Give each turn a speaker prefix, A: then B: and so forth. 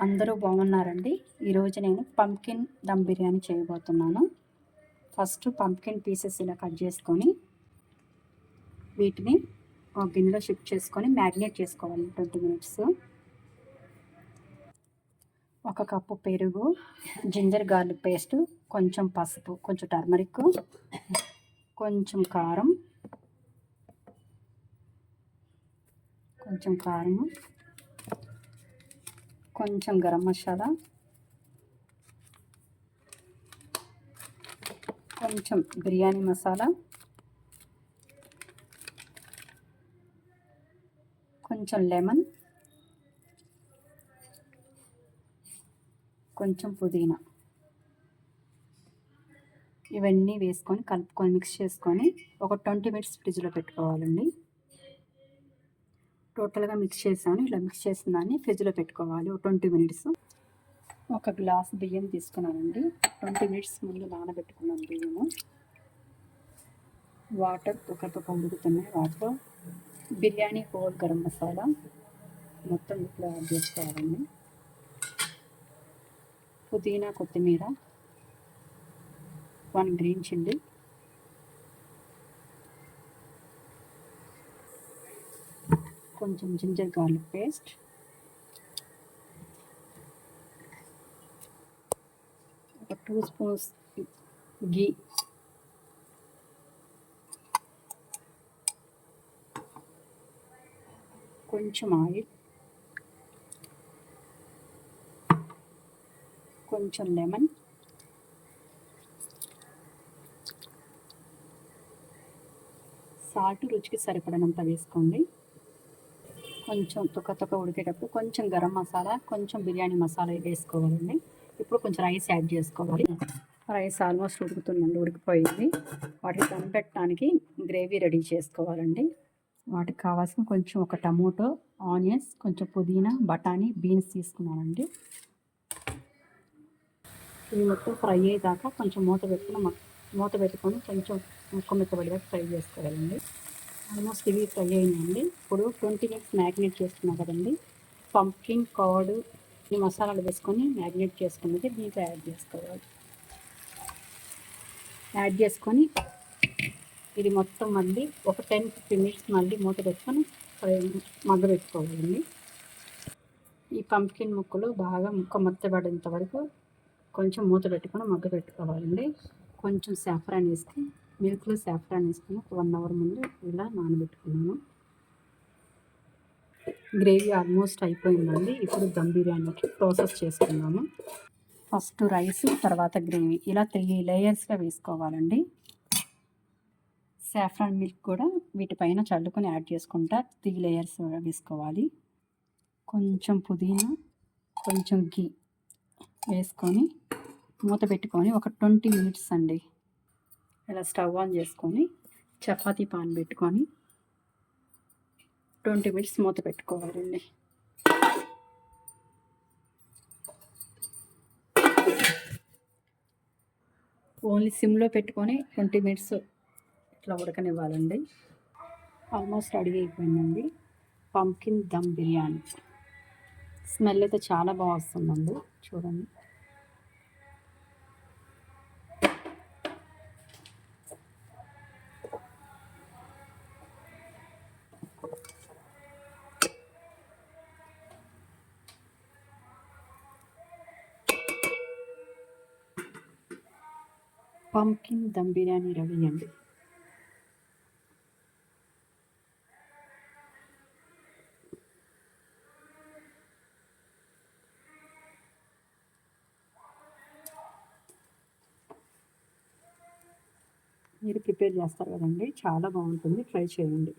A: అందరూ బాగున్నారండి. ఈరోజు నేను పంప్కిన్ దమ్ బిర్యానీ చేయబోతున్నాను. ఫస్ట్ పంప్కిన్ పీసెస్ ఇలా కట్ చేసుకొని వీటిని ఒక గిన్నెలో షిఫ్ట్ చేసుకొని మ్యారినేట్ చేసుకోవాలి 20 మినిట్స్. 1 కప్పు పెరుగు, జింజర్ గార్లిక్ పేస్ట్, కొంచెం పసుపు, కొంచెం టర్మరిక్, కొంచెం కారం, కొంచెం గరం మసాలా, కొంచెం బిర్యానీ మసాలా, కొంచెం లెమన్, కొంచెం పుదీనా. ఇవన్నీ వేసుకొని కలుపుకొని మిక్స్ చేసుకొని ఒక 20 మినిట్స్ ఫ్రిడ్జ్లో పెట్టుకోవాలండి. టోటల్గా మిక్స్ చేశాను. ఇలా మిక్స్ చేసిన దాన్ని ఫ్రిడ్జ్లో పెట్టుకోవాలి ఒక 20 మినిట్స్. 1 గ్లాస్ బియ్యం తీసుకున్నానండి. 20 మినిట్స్ ముందు నానబెట్టుకున్నాను బియ్యము. వాటర్ తుక ఉడుకుతున్నాయి. వాటిలో బిర్యానీ హోల్ గరం మసాలా మొత్తం ఇట్లా యాడ్ చేసుకోవాలండి. పుదీనా, కొత్తిమీర, 1 గ్రీన్ చిల్లీ, కొంచెం జింజర్ గార్లిక్ పేస్ట్, ఒక 2 స్పూన్స్ గీ, కొంచెం ఆయిల్, కొంచెం లెమన్, సాల్ట్ రుచికి సరిపడినంత వేసుకోండి. కొంచెం తుక ఉడికేటప్పుడు కొంచెం గరం మసాలా, కొంచెం బిర్యానీ మసాలా వేసుకోవాలండి. ఇప్పుడు కొంచెం రైస్ యాడ్ చేసుకోవాలి. రైస్ ఆల్మోస్ట్ ఉడుకుతుందండి, ఉడికిపోయింది. వాటికి దమ్ పెట్టడానికి గ్రేవీ రెడీ చేసుకోవాలండి. వాటికి కావాల్సిన కొంచెం ఒక టమోటో, ఆనియన్స్, కొంచెం పుదీనా, బఠానీ, బీన్స్ తీసుకున్నానండి. ఇవి మొత్తం ఫ్రై అయ్యేదాకా కొంచెం మూత పెట్టుకొని కొంచెం ముక్కబడిదాకా ఫ్రై చేసుకోవాలండి. ఆల్మోస్ట్ ఇవి ఫ్రై అయినాయండి. ఇప్పుడు 20 మినిట్స్ మ్యారినేట్ చేసుకున్నాం కదండి. పంప్కిన్ కర్డ్ ఈ మసాలాలు వేసుకొని మ్యారినేట్ చేసుకున్నది దీంట్లో యాడ్ చేసుకోవాలి. యాడ్ చేసుకొని ఇది మొత్తం మళ్ళీ ఒక 10-15 మినిట్స్ మళ్ళీ మూత పెట్టుకొని మగ్గబెట్టుకోవాలండి. ఈ పంప్కిన్ ముక్కలు బాగా మెత్తబడేంత వరకు కొంచెం మూత పెట్టుకొని మగ్గబెట్టుకోవాలండి. కొంచెం సాఫ్రాన్ వేసుకొని మిల్క్లో సాఫ్రాన్ వేసుకొని 1 అవర్ ముందు ఇలా నానబెట్టుకున్నాను. గ్రేవీ ఆల్మోస్ట్ అయిపోయిందండి. ఇప్పుడు దమ్ బిర్యానీకి ప్రాసెస్ చేసుకున్నాము. ఫస్ట్ రైస్, తర్వాత గ్రేవీ ఇలా 3 లేయర్స్గా వేసుకోవాలండి. సాఫ్రాన్ మిల్క్ కూడా వీటిపైన చల్లుకొని యాడ్ చేసుకుంటా 3 లేయర్స్ వేసుకోవాలి. కొంచెం పుదీనా, కొంచెం గీ వేసుకొని మూత పెట్టుకొని ఒక 20 మినిట్స్ అండి ఇలా స్టవ్ ఆన్ చేసుకొని చపాతీ పాన్ పెట్టుకొని 20 మినిట్స్ మూత పెట్టుకోవాలండి. ఓన్లీ సిమ్లో పెట్టుకొని 20 మినిట్స్ ఇట్లా ఉడకనివ్వాలండి. ఆల్మోస్ట్ రెడీ అయిపోయిందండి పంప్కిన్ దమ్ బిర్యానీ. స్మెల్ అయితే చాలా బాగా వస్తుందండి, చూడండి. పంప్కిన్ దమ్ బిర్యానీ రెడీ అండి. మీరు ప్రిపేర్ చేస్తారు కదండి, చాలా బాగుంటుంది, ట్రై చేయండి.